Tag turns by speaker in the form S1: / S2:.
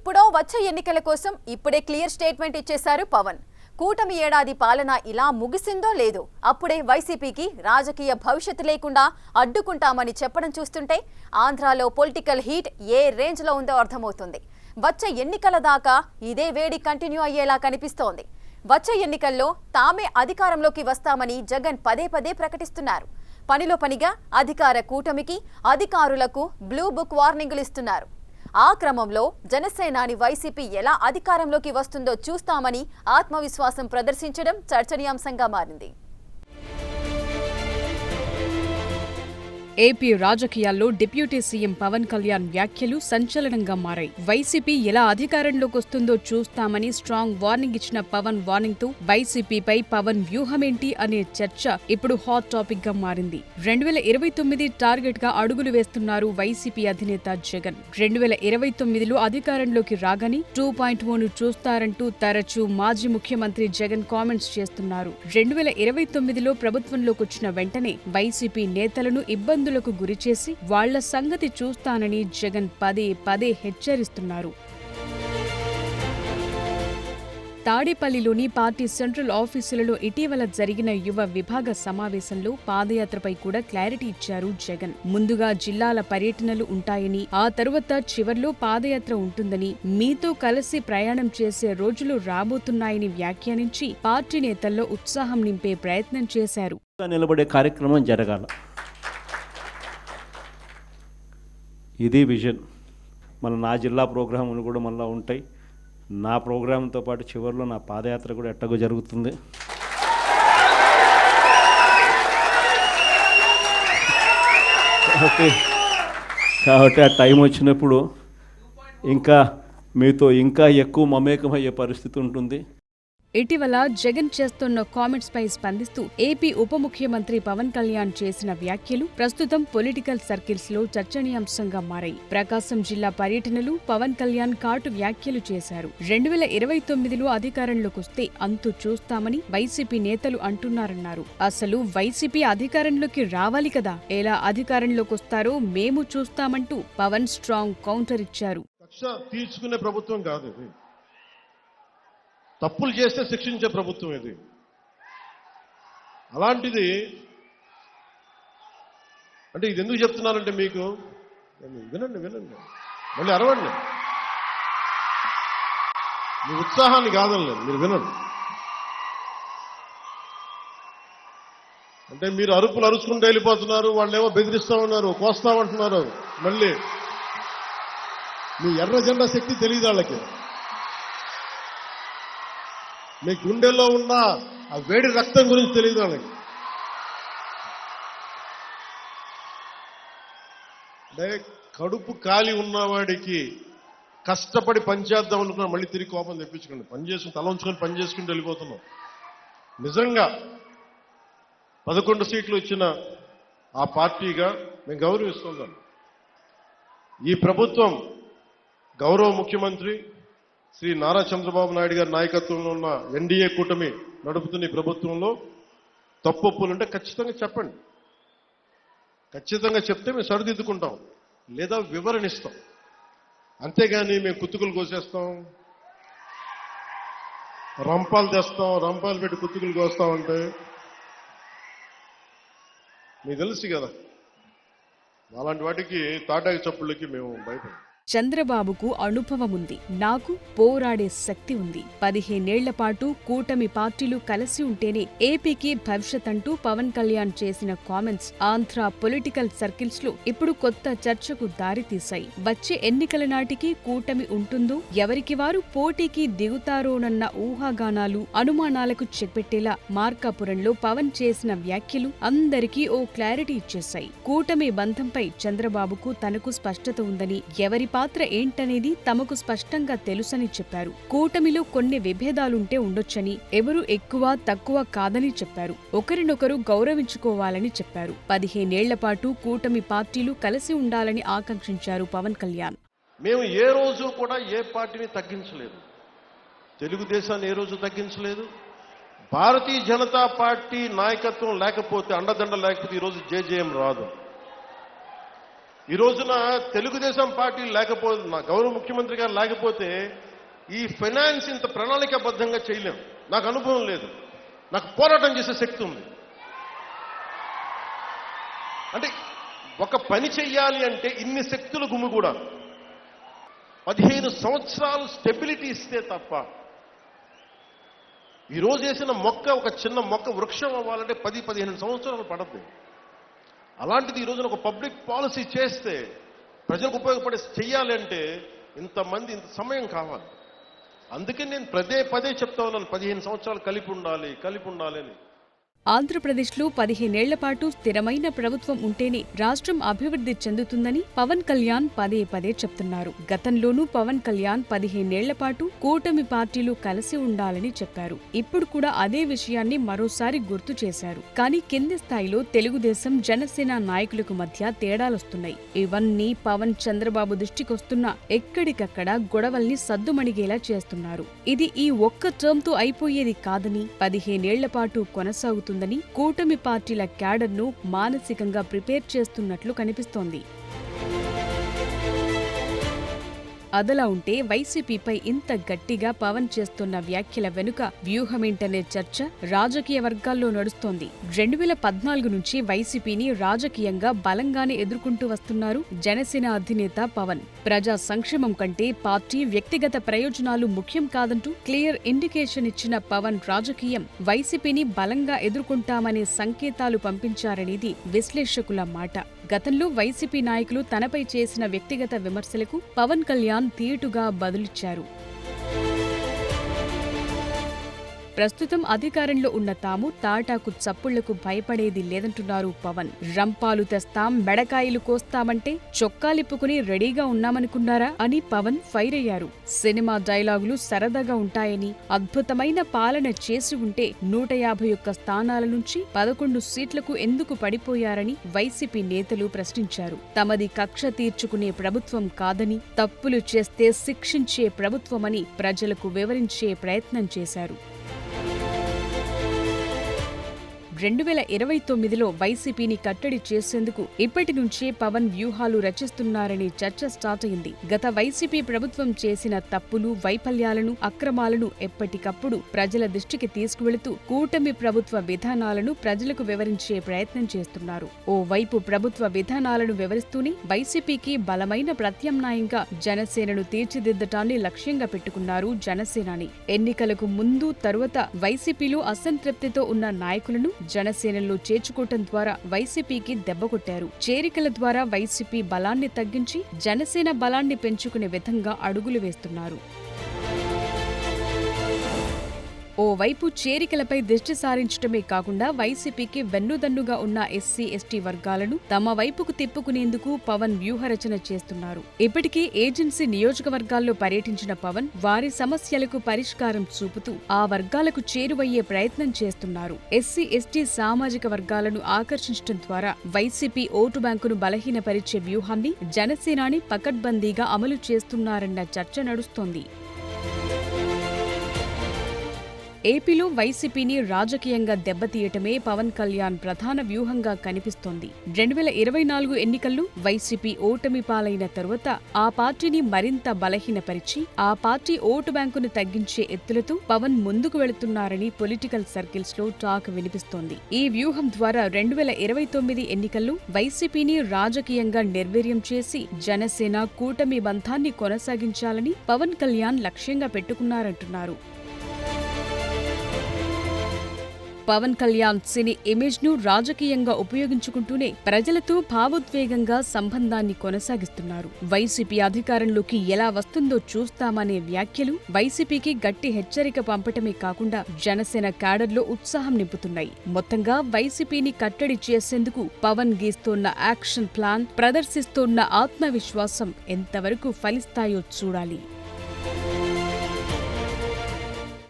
S1: ఇప్పుడు వచ్చే ఎన్నికల కోసం ఇప్పుడే క్లియర్ స్టేట్మెంట్ ఇచ్చేశారు పవన్. కూటమి ఏడాది పాలన ఇలా ముగిసిందో లేదో అప్పుడే వైసీపీకి రాజకీయ భవిష్యత్తు లేకుండా అడ్డుకుంటామని చెప్పడం చూస్తుంటే ఆంధ్రాలో పొలిటికల్ హీట్ ఏ రేంజ్ లో ఉందో అర్థమవుతుంది. వచ్చే ఎన్నికల దాకా ఇదే వేడి కంటిన్యూ అయ్యేలా కనిపిస్తోంది. వచ్చే ఎన్నికల్లో తామే అధికారంలోకి వస్తామని జగన్ పదే పదే ప్రకటిస్తున్నారు. పనిలో పనిగా అధికార కూటమికి అధికారులకు బ్లూ బుక్ వార్నింగులు ఇస్తున్నారు. ఆ క్రమంలో జనసేనాని వైసీపీ ఎలా అధికారంలోకి వస్తుందో చూస్తామని ఆత్మవిశ్వాసం ప్రదర్శించడం చర్చనీయాంశంగా మారింది.
S2: ఏపీ రాజకీయాల్లో డిప్యూటీ సీఎం పవన్ కళ్యాణ్ వ్యాఖ్యలు సంచలనంగా మారాయి. వైసీపీ ఎలా అధికారంలోకి వస్తుందో చూస్తామని స్ట్రాంగ్ వార్నింగ్ ఇచ్చిన పవన్ వార్నింగ్ తో వైసీపీపై పవన్ వ్యూహమేంటి అనే చర్చ ఇప్పుడు హాట్ టాపిక్ గా మారింది. 2029 టార్గెట్ గా అడుగులు వేస్తున్నారు వైసీపీ అధినేత జగన్. 2029లో అధికారంలోకి రాగానే 2.0ను చూస్తారంటూ తరచూ మాజీ ముఖ్యమంత్రి జగన్ కామెంట్స్ చేస్తున్నారు. 2029లో ప్రభుత్వంలోకి వచ్చిన వెంటనే వైసీపీ నేతలను ఇబ్బందులకు గురిచేసి వాళ్ల సంగతి చూస్తానని జగన్ పదే పదే హెచ్చరిస్తున్నారు. తాడేపల్లిలోని పార్టీ సెంట్రల్ ఆఫీసులలో ఇటీవల జరిగిన యువ విభాగ సమావేశంలో పాదయాత్రపై కూడా క్లారిటీ ఇచ్చారు జగన్. ముందుగా జిల్లాల పర్యటనలు ఉంటాయని, ఆ తరువాత చివర్లో పాదయాత్ర ఉంటుందని, మీతో కలిసి ప్రయాణం చేసే రోజులు రాబోతున్నాయని వ్యాఖ్యానించి పార్టీ నేతల్లో ఉత్సాహం నింపే ప్రయత్నం చేశారు.
S3: నిలబడే కార్యక్రమం జరగాల, ఇది విజన్. నా జిల్లా ప్రోగ్రాములు కూడా మళ్ళీ ఉంటాయి. నా ప్రోగ్రాంతో పాటు చివరిలో నా పాదయాత్ర కూడా ఎట్టగో జరుగుతుంది. కాబట్టి ఆ టైం వచ్చినప్పుడు ఇంకా మీతో ఇంకా ఎక్కువ మమేకమయ్యే పరిస్థితి ఉంటుంది.
S2: ఇటీవల జగన్ చేస్తున్న కామెంట్స్ పై స్పందిస్తూ ఏపీ ఉప ముఖ్యమంత్రి పవన్ కళ్యాణ్ చేసిన వ్యాఖ్యలు ప్రస్తుతం పొలిటికల్ సర్కిల్స్ లో చర్చనీయాంశంగా మారాయి. ప్రకాశం జిల్లా పర్యటనలు పవన్ కళ్యాణ్ ఘాటు వ్యాఖ్యలు చేశారు. 2029లో అధికారంలోకి వస్తే అంతు చూస్తామని వైసీపీ నేతలు అంటున్నారన్నారు. అసలు వైసీపీ అధికారంలోకి రావాలి కదా, ఎలా అధికారంలోకి వస్తారో మేము చూస్తామంటూ పవన్ స్ట్రాంగ్ కౌంటర్ ఇచ్చారు.
S4: తీర్చుకునే ప్రభుత్వం కాదు ఇది, తప్పులు చేస్తే శిక్షించే ప్రభుత్వం ఇది. అలాంటిది అంటే ఇది ఎందుకు చెప్తున్నానంటే మీకు వినండి మళ్ళీ అరవండి, మీ ఉత్సాహాన్ని కాదనలేదు, మీరు వినండి. అంటే మీరు అరుపులు అరుచుకుంటూ వెళ్ళిపోతున్నారు, వాళ్ళేమో బెదిరిస్తా ఉన్నారు, కోస్తామంటున్నారు. మళ్ళీ మీ ఎర్ర జెండా శక్తి తెలియదు వాళ్ళకి. మీ గుండెల్లో ఉన్న ఆ వేడి రక్తం గురించి తెలియదు వాళ్ళకి. అంటే కడుపు కాలి ఉన్నవాడికి కష్టపడి పనిచేద్దాం అనుకున్నా మళ్ళీ తిరిగి కోపం తెప్పించుకోండి. పనిచేసుకుని తల ఉంచుకొని పని చేసుకుంటూ వెళ్ళిపోతున్నాం. నిజంగా 11 సీట్లు ఇచ్చిన ఆ పార్టీగా మేము గౌరవిస్తున్నాం. ఈ ప్రభుత్వం గౌరవ ముఖ్యమంత్రి శ్రీ నారా చంద్రబాబు నాయుడు గారి నాయకత్వంలో ఉన్న ఎన్డీఏ కూటమి నడుపుతున్న ఈ ప్రభుత్వంలో తప్పులుంటే ఖచ్చితంగా చెప్పండి. ఖచ్చితంగా చెప్తే మేము సరిదిద్దుకుంటాం, లేదా వివరణిస్తాం. అంతేగాని మేము కుత్తుకులు కోసేస్తాం, రంపాలు తెస్తాం, రంపాలు పెట్టి కుత్తుకులు కోస్తామంటే మీకు తెలుసు కదా, అలాంటి వాటికి తాటాకి చప్పుళ్ళకి మేము భయపడం.
S2: చంద్రబాబుకు అనుభవముంది, నాకు పోరాడే శక్తి ఉంది. 15 ఏళ్ల పాటు కూటమి పార్టీలు కలిసి ఉంటేనే ఏపీకి భవిష్యత్ అంటూ పవన్ కళ్యాణ్ చేసిన కామెంట్స్ ఆంధ్ర పొలిటికల్ సర్కిల్స్ లో ఇప్పుడు కొత్త చర్చకు దారితీశాయి. వచ్చే ఎన్నికల నాటికి కూటమి ఉంటుందో, ఎవరికి వారు పోటీకి దిగుతారోనన్న ఊహాగానాలు, అనుమానాలకు చెక్పెట్టేలా మార్కాపురంలో పవన్ చేసిన వ్యాఖ్యలు అందరికీ ఓ క్లారిటీ ఇచ్చేశాయి. కూటమి బంధంపై చంద్రబాబుకు తనకు స్పష్టత ఉందని, ఎవరి పాత్ర ఏంటనేది తమకు స్పష్టంగా తెలుసని చెప్పారు. కూటమిలో కొన్ని విభేదాలుంటే ఉండొచ్చని, ఎవరు ఎక్కువ తక్కువ కాదని చెప్పారు. ఒకరినొకరు గౌరవించుకోవాలని చెప్పారు. 15 ఏళ్ల పాటు కూటమి పార్టీలు కలిసి ఉండాలని ఆకాంక్షించారు పవన్ కళ్యాణ్.
S4: మేము ఏ రోజు కూడా ఏ పార్టీని తగ్గించలేదు, తెలుగుదేశాన్ని ఏ రోజు తగ్గించలేదు. భారతీయ జనతా పార్టీ నాయకత్వం లేకపోతే, అండదండ లేకపోతే ఈరోజు జేజేఎం రాదు. ఈ రోజున తెలుగుదేశం పార్టీ లేకపోతే, నా గౌరవ ముఖ్యమంత్రి గారు లేకపోతే ఈ ఫైనాన్స్ ఇంత ప్రణాళికాబద్ధంగా చేయలేం. నాకు అనుభవం లేదు, నాకు పోరాటం చేసే శక్తి ఉంది. అంటే ఒక పని చెయ్యాలి అంటే ఇన్ని శక్తులు గుమిగూడా 15 సంవత్సరాలు స్టెబిలిటీ ఇస్తే తప్ప, ఈరోజు వేసిన మొక్క, ఒక చిన్న మొక్క వృక్షం అవ్వాలంటే 10-15 సంవత్సరాలు పడద్దు. అలాంటిది ఈ రోజున ఒక పబ్లిక్ పాలసీ చేస్తే, ప్రజలకు ఉపయోగపడే చెయ్యాలి అంటే ఇంతమంది, ఇంత సమయం కావాలి. అందుకే నేను పదే చెప్తా ఉన్నాను, 15 సంవత్సరాలు కలిపి ఉండాలి అని.
S2: ఆంధ్రప్రదేశ్లో 15 ఏళ్ల పాటు స్థిరమైన ప్రభుత్వం ఉంటేనే రాష్ట్రం అభివృద్ధి చెందుతుందని పవన్ కళ్యాణ్ పదే చెప్తున్నారు. గతంలోనూ పవన్ కళ్యాణ్ 15 ఏళ్ల పాటు కూటమి పార్టీలు కలిసి ఉండాలని చెప్పారు. ఇప్పుడు కూడా అదే విషయాన్ని మరోసారి గుర్తు చేశారు. కానీ కింది స్థాయిలో తెలుగుదేశం, జనసేన నాయకులకు మధ్య తేడాలొస్తున్నాయి. ఇవన్నీ పవన్, చంద్రబాబు దృష్టికొస్తున్నా ఎక్కడికక్కడ గొడవల్ని సద్దుమణిగేలా చేస్తున్నారు. ఇది ఈ ఒక్క టర్మ్తో అయిపోయేది కాదని, 15 ఏళ్ల పాటు కొనసాగుతుంది కూటమి పార్టీల క్యాడర్ను మానసికంగా ప్రిపేర్ చేస్తున్నట్లు కనిపిస్తోంది. అదలా ఉంటే వైసీపీపై ఇంత గట్టిగా పవన్ చేస్తున్న వ్యాఖ్యల వెనుక వ్యూహమేంటనే చర్చ రాజకీయ వర్గాల్లో నడుస్తోంది. 2014 నుంచి వైసీపీని రాజకీయంగా బలంగానే ఎదుర్కొంటూ వస్తున్నారు జనసేన అధినేత పవన్. ప్రజా సంక్షేమం కంటే పార్టీ వ్యక్తిగత ప్రయోజనాలు ముఖ్యం కాదంటూ క్లియర్ ఇండికేషన్ ఇచ్చిన పవన్ రాజకీయం వైసీపీని బలంగా ఎదుర్కొంటామనే సంకేతాలు పంపించారనేది విశ్లేషకుల మాట. గతంలో వైసీపీ నాయకులు తనపై చేసిన వ్యక్తిగత విమర్శలకు పవన్ కళ్యాణ్ తీటుగా బదులిచ్చారు. ప్రస్తుతం అధికారంలో ఉన్న తాము తాటాకు చప్పుళ్లకు భయపడేది లేదంటున్నారు పవన్. రంపాలు తెస్తాం, మెడకాయలు కోస్తామంటే చొక్కాలిప్పుకుని రెడీగా ఉన్నామనుకున్నారా అని పవన్ ఫైర్ అయ్యారు. సినిమా డైలాగులు సరదాగా ఉంటాయని, అద్భుతమైన పాలన చేసి ఉంటే 151 స్థానాల నుంచి 11 సీట్లకు ఎందుకు పడిపోయారని వైసీపీ నేతలు ప్రశ్నించారు. తమది కక్ష తీర్చుకునే ప్రభుత్వం కాదని, తప్పులు చేస్తే శిక్షించే ప్రభుత్వమని ప్రజలకు వివరించే ప్రయత్నం చేశారు. 2029లో వైసీపీని కట్టడి చేసేందుకు ఇప్పటి నుంచే పవన్ వ్యూహాలు రచిస్తున్నారనే చర్చ స్టార్ట్ అయింది. గత వైసీపీ ప్రభుత్వం చేసిన తప్పులు, వైఫల్యాలను, అక్రమాలను ఎప్పటికప్పుడు ప్రజల దృష్టికి తీసుకువెళుతూ కూటమి ప్రభుత్వ విధానాలను ప్రజలకు వివరించే ప్రయత్నం చేస్తున్నారు. ఓవైపు ప్రభుత్వ విధానాలను వివరిస్తూనే వైసీపీకి బలమైన ప్రత్యామ్నాయంగా జనసేనను తీర్చిదిద్దటాన్ని లక్ష్యంగా పెట్టుకున్నారు జనసేనాని. ఎన్నికలకు ముందు, తరువాత వైసీపీలో అసంతృప్తితో ఉన్న నాయకులను జనసేనలో చేర్చుకోవటం ద్వారా వైసీపీకి దెబ్బకొట్టారు. చేరికల ద్వారా వైసీపీ బలాన్ని తగ్గించి జనసేన బలాన్ని పెంచుకునే విధంగా అడుగులు వేస్తున్నారు. ఓవైపు చేరికలపై దృష్టి సారించడమే కాకుండా వైసీపీకి వెన్నుదన్నుగా ఉన్న ఎస్సీ, ఎస్టీ వర్గాలను తమ వైపుకు తిప్పుకునేందుకు పవన్ వ్యూహరచన చేస్తున్నారు. ఇప్పటికే ఏజెన్సీ నియోజకవర్గాల్లో పర్యటించిన పవన్ వారి సమస్యలకు పరిష్కారం చూపుతూ ఆ వర్గాలకు చేరువయ్యే ప్రయత్నం చేస్తున్నారు. ఎస్సీ, ఎస్టీ సామాజిక వర్గాలను ఆకర్షించడం ద్వారా వైసీపీ ఓటు బ్యాంకును బలహీనపరిచే వ్యూహాన్ని జనసేనాని పకడ్బందీగా అమలు చేస్తున్నారన్న చర్చ నడుస్తోంది. ఏపీలో వైసీపీని రాజకీయంగా దెబ్బతీయటమే పవన్ కళ్యాణ్ ప్రధాన వ్యూహంగా కనిపిస్తోంది. 2024 ఎన్నికల్లో వైసీపీ ఓటమి పాలైన తరువాత ఆ పార్టీని మరింత బలహీనపరిచి ఆ పార్టీ ఓటు బ్యాంకును తగ్గించే ఎత్తులతో పవన్ ముందుకు వెళుతున్నారని పొలిటికల్ సర్కిల్స్ లో టాక్ వినిపిస్తోంది. ఈ వ్యూహం ద్వారా 2029 ఎన్నికల్లో వైసీపీని రాజకీయంగా నిర్వీర్యం చేసి జనసేన కూటమి బంధాన్ని కొనసాగించాలని పవన్ కళ్యాణ్ లక్ష్యంగా పెట్టుకున్నారంటున్నారు. పవన్ కళ్యాణ్ సినీ ఇమేజ్ ను రాజకీయంగా ఉపయోగించుకుంటూనే ప్రజలతో భావోద్వేగంగా సంబంధాన్ని కొనసాగిస్తున్నారు. వైసీపీ అధికారంలోకి ఎలా వస్తుందో చూస్తామనే వ్యాఖ్యలు వైసీపీకి గట్టి హెచ్చరిక పంపటమే కాకుండా జనసేన క్యాడర్లో ఉత్సాహం నింపుతున్నాయి. మొత్తంగా వైసీపీని కట్టడి చేసేందుకు పవన్ గీస్తోన్న యాక్షన్ ప్లాన్, ప్రదర్శిస్తోన్న ఆత్మవిశ్వాసం ఎంతవరకు ఫలిస్తాయో చూడాలి.